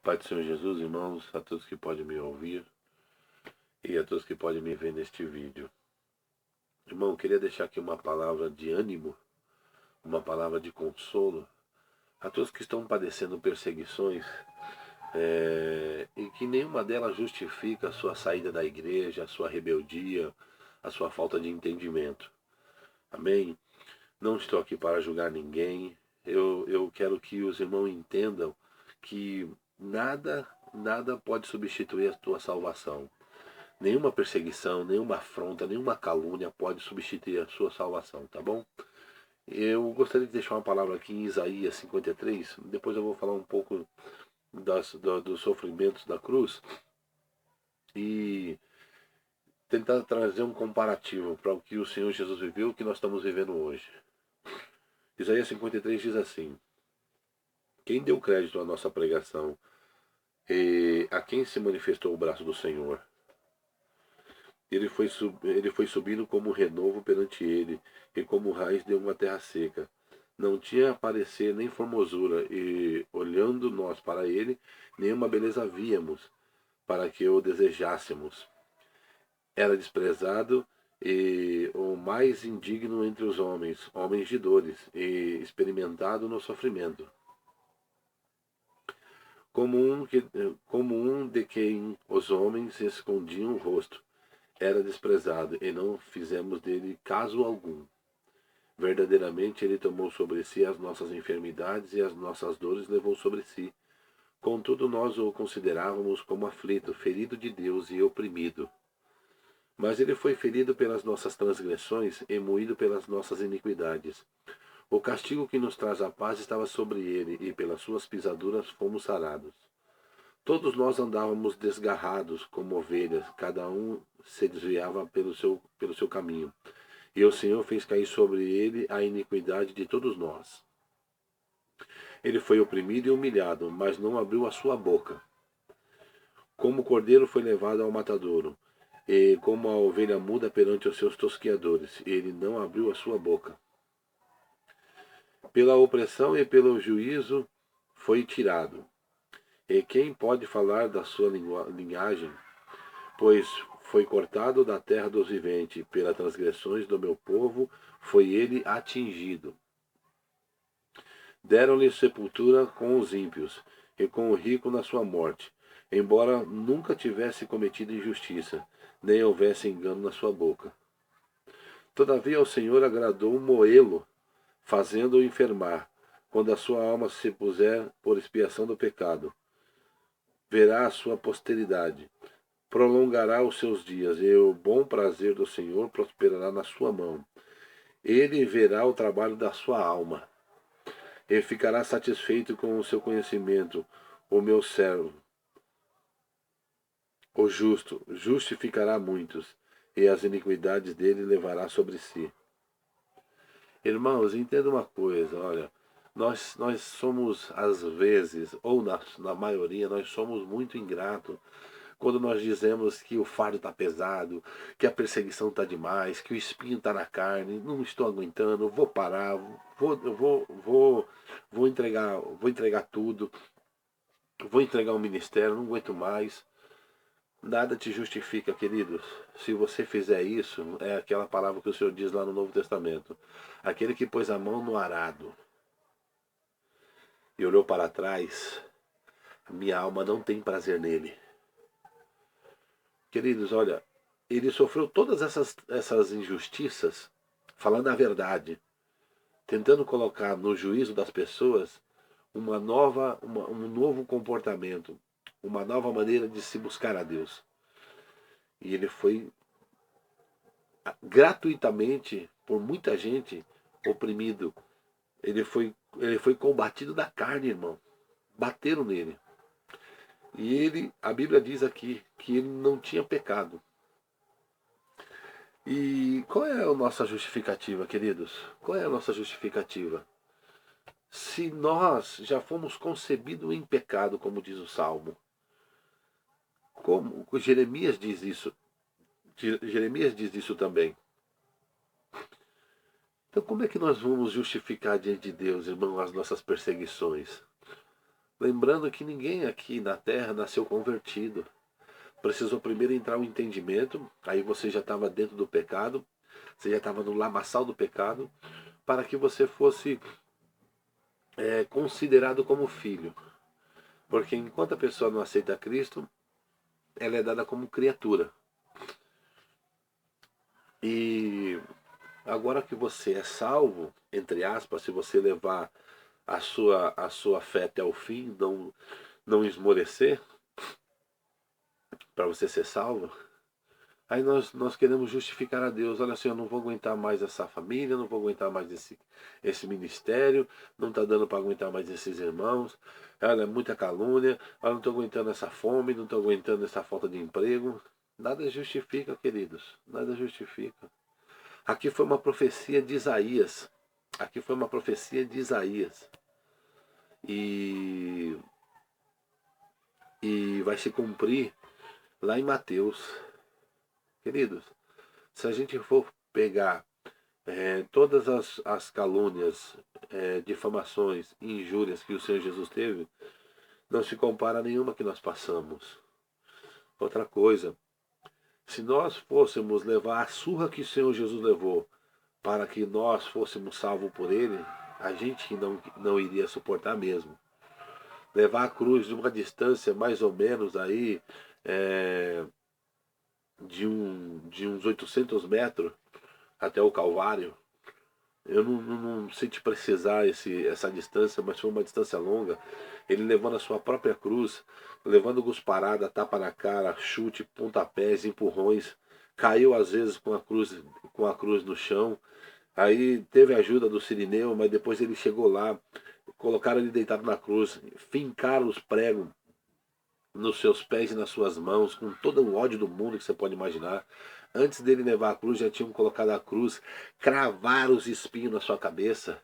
Pai do Senhor Jesus, irmãos, a todos que podem me ouvir e a todos que podem me ver neste vídeo. Irmão, queria deixar aqui uma palavra de ânimo, uma palavra de consolo a todos que estão padecendo perseguições e que nenhuma delas justifica a sua saída da igreja, a sua rebeldia, a sua falta de entendimento. Amém? Não estou aqui para julgar ninguém. Eu quero que os irmãos entendam que nada pode substituir a tua salvação. Nenhuma perseguição, nenhuma afronta, nenhuma calúnia pode substituir a sua salvação, tá bom? Eu gostaria de deixar uma palavra aqui em Isaías 53, depois eu vou falar um pouco dos sofrimentos da cruz e tentar trazer um comparativo para o que o Senhor Jesus viveu e o que nós estamos vivendo hoje. Isaías 53 diz assim: quem deu crédito à nossa pregação e a quem se manifestou o braço do Senhor? Ele foi subindo como renovo perante ele, e como raiz de uma terra seca. Não tinha parecer nem formosura, e olhando nós para ele, nenhuma beleza víamos, para que o desejássemos. Era desprezado e o mais indigno entre os homens, homens de dores, e experimentado no sofrimento. Como um de quem os homens escondiam o rosto. Era desprezado, e não fizemos dele caso algum. Verdadeiramente ele tomou sobre si as nossas enfermidades e as nossas dores levou sobre si. Contudo nós o considerávamos como aflito, ferido de Deus e oprimido. Mas ele foi ferido pelas nossas transgressões e moído pelas nossas iniquidades. O castigo que nos traz a paz estava sobre ele, e pelas suas pisaduras fomos sarados. Todos nós andávamos desgarrados como ovelhas, cada um se desviava pelo seu caminho. E o Senhor fez cair sobre ele a iniquidade de todos nós. Ele foi oprimido e humilhado, mas não abriu a sua boca. Como o cordeiro foi levado ao matadouro, e como a ovelha muda perante os seus tosqueadores, ele não abriu a sua boca. Pela opressão e pelo juízo foi tirado. E quem pode falar da sua linhagem? Pois foi cortado da terra dos viventes, pelas transgressões do meu povo foi ele atingido. Deram-lhe sepultura com os ímpios, e com o rico na sua morte, embora nunca tivesse cometido injustiça, nem houvesse engano na sua boca. Todavia o Senhor agradou moê-lo, fazendo-o enfermar, quando a sua alma se puser por expiação do pecado. Verá a sua posteridade, prolongará os seus dias, e o bom prazer do Senhor prosperará na sua mão. Ele verá o trabalho da sua alma, e ficará satisfeito com o seu conhecimento. O meu servo, o justo, justificará muitos, e as iniquidades dele levará sobre si. Irmãos, entenda uma coisa, olha, nós somos, às vezes, ou na maioria, nós somos muito ingratos quando nós dizemos que o fardo está pesado, que a perseguição está demais, que o espinho está na carne, não estou aguentando, vou parar, vou entregar tudo, vou entregar o ministério, não aguento mais. Nada te justifica, queridos. Se você fizer isso, é aquela palavra que o Senhor diz lá no Novo Testamento. Aquele que pôs a mão no arado e olhou para trás, minha alma não tem prazer nele. Queridos, olha, ele sofreu todas essas injustiças, falando a verdade, tentando colocar no juízo das pessoas um novo comportamento, uma nova maneira de se buscar a Deus. E ele foi gratuitamente, por muita gente, oprimido. Ele foi combatido da carne, irmão. Bateram nele. E a Bíblia diz aqui que ele não tinha pecado. E qual é a nossa justificativa, queridos? Qual é a nossa justificativa? Se nós já fomos concebidos em pecado, como diz o Salmo, como Jeremias diz isso também. Então como é que nós vamos justificar diante de Deus, irmão, as nossas perseguições? Lembrando que ninguém aqui na Terra nasceu convertido. Precisou primeiro entrar o entendimento, aí você já estava dentro do pecado, você já estava no lamaçal do pecado, para que você fosse considerado como filho. Porque enquanto a pessoa não aceita Cristo, ela é dada como criatura. E agora que você é salvo, entre aspas, se você levar a sua fé até o fim, não esmorecer, para você ser salvo, aí nós queremos justificar a Deus. Olha assim, eu não vou aguentar mais essa família, não vou aguentar mais esse ministério, não está dando para aguentar mais esses irmãos. Olha, é muita calúnia, eu não estou aguentando essa fome, não estou aguentando essa falta de emprego. Nada justifica, queridos, nada justifica. Aqui foi uma profecia de Isaías. Aqui foi uma profecia de Isaías. E, e vai se cumprir lá em Mateus. Queridos, se a gente for pegar todas as calúnias, difamações e injúrias que o Senhor Jesus teve, não se compara a nenhuma que nós passamos. Outra coisa, se nós fôssemos levar a surra que o Senhor Jesus levou para que nós fôssemos salvos por Ele, a gente não iria suportar mesmo. Levar a cruz de uma distância mais ou menos aí, de uns 800 metros até o Calvário. Eu não sei te precisar essa distância, mas foi uma distância longa. Ele levando a sua própria cruz, levando cusparada, tapa na cara, chute, pontapés, empurrões. Caiu às vezes com a cruz no chão. Aí teve a ajuda do Cirineu, mas depois ele chegou lá, colocaram ele deitado na cruz, fincaram os pregos nos seus pés e nas suas mãos, com todo o ódio do mundo que você pode imaginar. Antes dele levar a cruz, já tinham colocado a cruz, cravaram os espinhos na sua cabeça.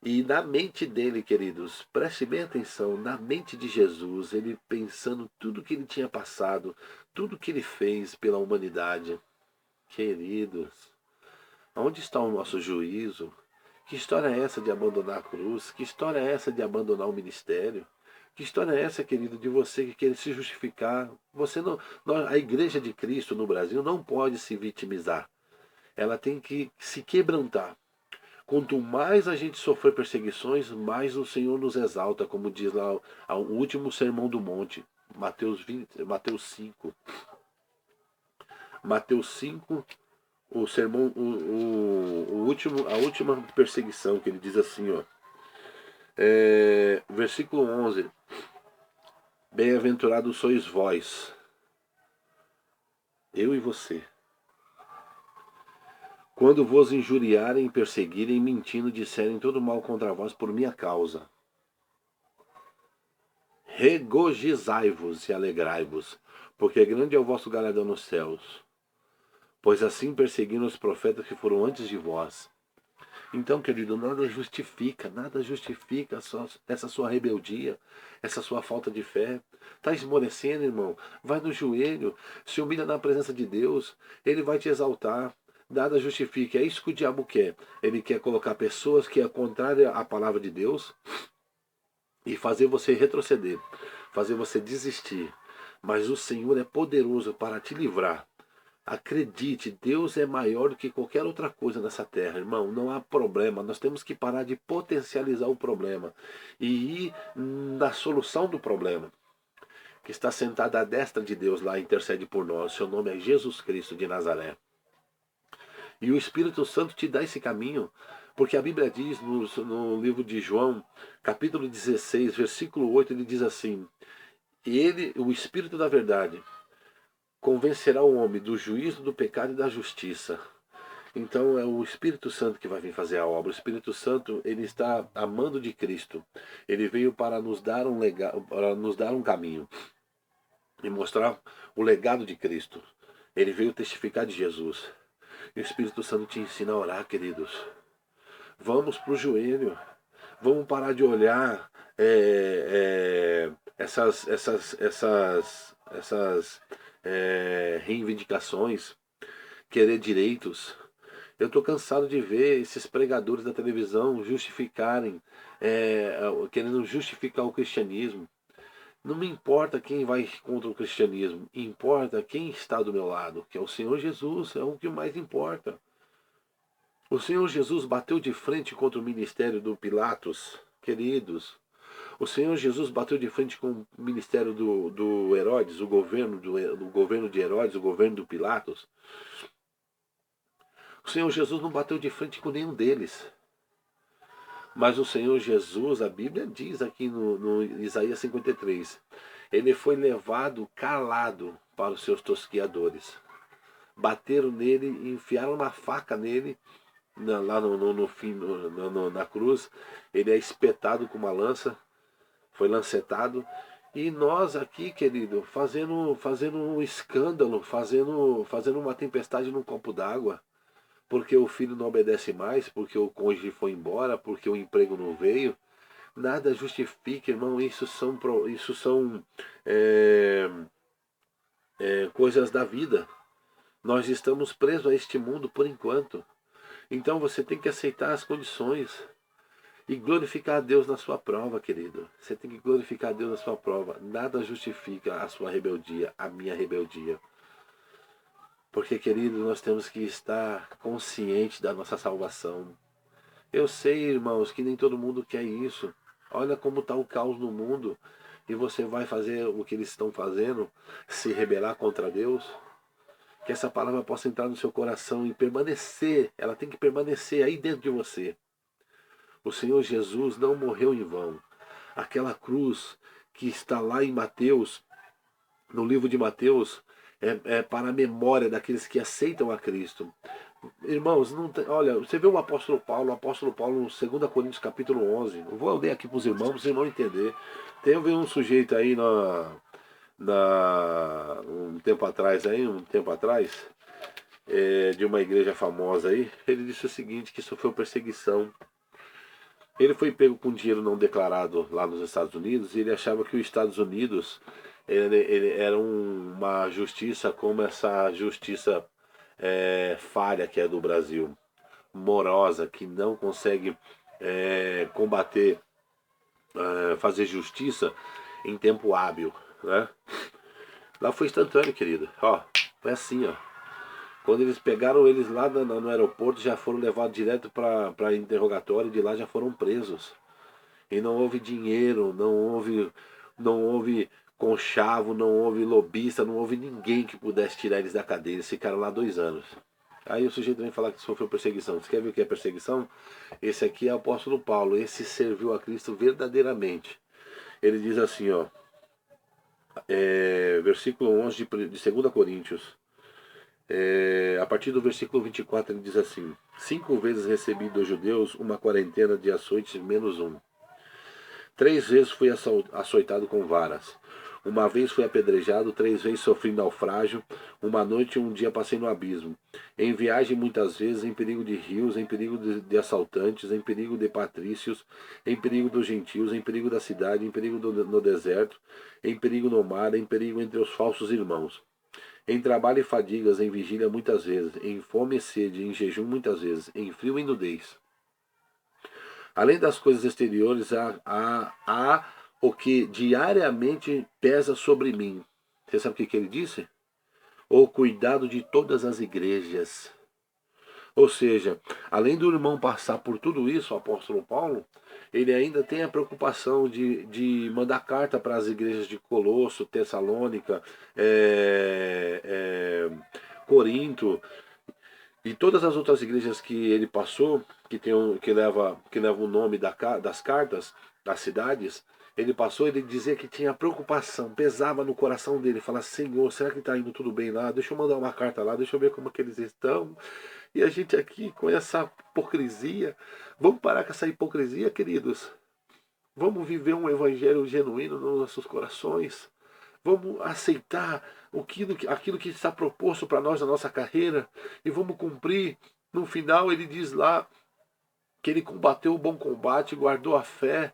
E na mente dele, queridos, preste bem atenção, na mente de Jesus, ele pensando tudo que ele tinha passado, tudo que ele fez pela humanidade. Queridos, onde está o nosso juízo? Que história é essa de abandonar a cruz? Que história é essa de abandonar o ministério? Que história é essa, querido, de você que quer se justificar? Você não, a Igreja de Cristo no Brasil não pode se vitimizar. Ela tem que se quebrantar. Quanto mais a gente sofrer perseguições, mais o Senhor nos exalta, como diz lá o último sermão do monte, Mateus 5. Mateus 5, o sermão, a última perseguição, que ele diz assim, ó. Versículo 11. Bem-aventurados sois vós, eu e você, quando vos injuriarem, perseguirem, mentindo, disserem todo mal contra vós por minha causa. Regozijai-vos e alegrai-vos, porque grande é o vosso galardão nos céus, pois assim perseguiram os profetas que foram antes de vós. Então, querido, nada justifica essa sua rebeldia, essa sua falta de fé. Está esmorecendo, irmão? Vai no joelho, se humilha na presença de Deus, Ele vai te exaltar. Nada justifica. É isso que o diabo quer. Ele quer colocar pessoas que é contrária à palavra de Deus e fazer você retroceder, fazer você desistir. Mas o Senhor é poderoso para te livrar. Acredite, Deus é maior do que qualquer outra coisa nessa terra, irmão. Não há problema. Nós temos que parar de potencializar o problema e ir na solução do problema, que está sentado à destra de Deus lá, intercede por nós. Seu nome é Jesus Cristo de Nazaré. E o Espírito Santo te dá esse caminho, porque a Bíblia diz no livro de João, capítulo 16, versículo 8, ele diz assim: Ele, o Espírito da verdade, convencerá o homem do juízo, do pecado e da justiça. Então é o Espírito Santo que vai vir fazer a obra. O Espírito Santo, ele está amando de Cristo. Ele veio para nos dar um caminho e mostrar o legado de Cristo. Ele veio testificar de Jesus. E o Espírito Santo te ensina a orar, queridos. Vamos para o joelho. Vamos parar de olhar essas reivindicações, querer direitos. Eu estou cansado de ver esses pregadores da televisão justificarem, querendo justificar o cristianismo. Não me importa quem vai contra o cristianismo, importa quem está do meu lado, que é o Senhor Jesus, é o que mais importa. O Senhor Jesus bateu de frente contra o ministério do Pilatos, queridos. O Senhor Jesus bateu de frente com o ministério do Herodes, o governo do governo de Herodes, o governo do Pilatos. O Senhor Jesus não bateu de frente com nenhum deles. Mas o Senhor Jesus, a Bíblia diz aqui no Isaías 53, ele foi levado calado para os seus tosquiadores. Bateram nele, enfiaram uma faca nele, lá no fim, na cruz. Ele é espetado com uma lança, foi lancetado. E nós aqui, querido, fazendo um escândalo, fazendo uma tempestade num copo d'água, porque o filho não obedece mais, porque o cônjuge foi embora, porque o emprego não veio. Nada justifica, irmão. Isso são coisas da vida. Nós estamos presos a este mundo por enquanto. Então você tem que aceitar as condições e glorificar a Deus na sua prova, querido. Você tem que glorificar a Deus na sua prova. Nada justifica a sua rebeldia, a minha rebeldia. Porque, querido, nós temos que estar consciente da nossa salvação. Eu sei, irmãos, que nem todo mundo quer isso. Olha como está o caos no mundo. E você vai fazer o que eles estão fazendo, se rebelar contra Deus. Que essa palavra possa entrar no seu coração e permanecer. Ela tem que permanecer aí dentro de você. O Senhor Jesus não morreu em vão. Aquela cruz que está lá em Mateus, no livro de Mateus, é para a memória daqueles que aceitam a Cristo. Irmãos, olha, você vê o apóstolo Paulo no 2 Coríntios capítulo 11. Eu vou ler aqui para os irmãos entender. Teve um sujeito aí um tempo atrás, de uma igreja famosa aí, ele disse o seguinte, que sofreu perseguição. Ele foi pego com dinheiro não declarado lá nos Estados Unidos e ele achava que os Estados Unidos ele era uma justiça como essa justiça falha que é do Brasil, morosa, que não consegue combater, fazer justiça em tempo hábil, né? Lá foi instantâneo, querido. Ó, foi assim, ó. Quando eles pegaram eles lá no aeroporto, já foram levados direto para interrogatório e de lá já foram presos. E não houve dinheiro, não houve conchavo, não houve lobista, não houve ninguém que pudesse tirar eles da cadeia. Eles ficaram lá 2 anos. Aí o sujeito vem falar que sofreu perseguição. Você quer ver o que é perseguição? Esse aqui é o apóstolo Paulo. Esse serviu a Cristo verdadeiramente. Ele diz assim, ó, versículo 11 de 2 Coríntios. A partir do versículo 24 ele diz assim: 5 vezes recebi dos judeus uma quarentena de açoites menos um. 3 vezes fui açoitado com varas. Uma vez fui apedrejado, 3 vezes sofri naufrágio. Uma noite e um dia passei no abismo. Em viagem muitas vezes, em perigo de rios, em perigo de assaltantes, em perigo de patrícios, em perigo dos gentios, em perigo da cidade, em perigo no deserto, em perigo no mar, em perigo entre os falsos irmãos. Em trabalho e fadigas, em vigília muitas vezes, em fome e sede, em jejum muitas vezes, em frio e nudez. Além das coisas exteriores, há o que diariamente pesa sobre mim. Você sabe o que ele disse? O cuidado de todas as igrejas. Ou seja, além do irmão passar por tudo isso, o apóstolo Paulo, ele ainda tem a preocupação de mandar carta para as igrejas de Colosso, Tessalônica, Corinto e todas as outras igrejas que ele passou, que leva o nome das cartas, das cidades. Ele passou, ele dizia que tinha preocupação, pesava no coração dele, falava: Senhor, será que está indo tudo bem lá? Deixa eu mandar uma carta lá, deixa eu ver como é que eles estão. E a gente aqui com essa hipocrisia, vamos parar com essa hipocrisia, queridos? Vamos viver um evangelho genuíno nos nossos corações? Vamos aceitar aquilo que está proposto para nós na nossa carreira e vamos cumprir. No final ele diz lá que ele combateu o bom combate, guardou a fé.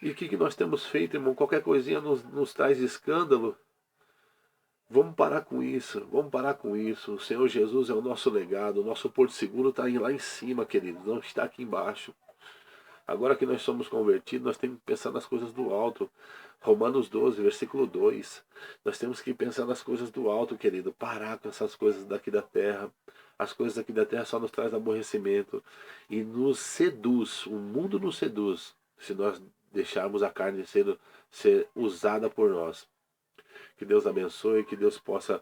E o que nós temos feito, irmão? Qualquer coisinha nos traz escândalo. Vamos parar com isso, vamos parar com isso. O Senhor Jesus é o nosso legado, o nosso porto seguro está lá em cima, querido, não está aqui embaixo. Agora que nós somos convertidos, nós temos que pensar nas coisas do alto. Romanos 12, versículo 2. Nós temos que pensar nas coisas do alto, querido. Parar com essas coisas daqui da terra. As coisas daqui da terra só nos traz aborrecimento e nos seduz. O mundo nos seduz se nós deixarmos a carne ser usada por nós. Que Deus abençoe, que Deus possa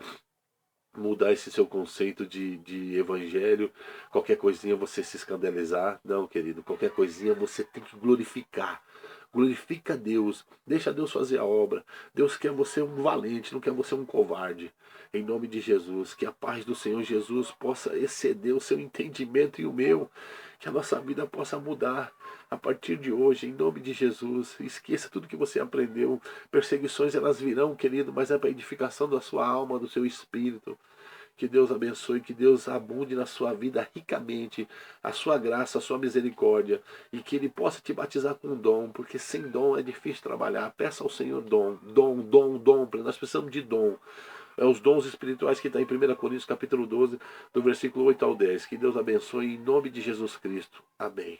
mudar esse seu conceito de evangelho. Qualquer coisinha você se escandalizar. Não, querido, qualquer coisinha você tem que glorificar. Glorifica a Deus, deixa Deus fazer a obra. Deus quer você um valente, não quer você um covarde. Em nome de Jesus, que a paz do Senhor Jesus possa exceder o seu entendimento e o meu. Que a nossa vida possa mudar a partir de hoje, em nome de Jesus. Esqueça tudo que você aprendeu. Perseguições elas virão, querido, mas é para a edificação da sua alma, do seu espírito. Que Deus abençoe, que Deus abunde na sua vida ricamente, a sua graça, a sua misericórdia, e que Ele possa te batizar com dom, porque sem dom é difícil trabalhar. Peça ao Senhor dom, dom, dom, dom, nós precisamos de dom. É os dons espirituais que está em 1 Coríntios capítulo 12, do versículo 8 ao 10. Que Deus abençoe em nome de Jesus Cristo. Amém.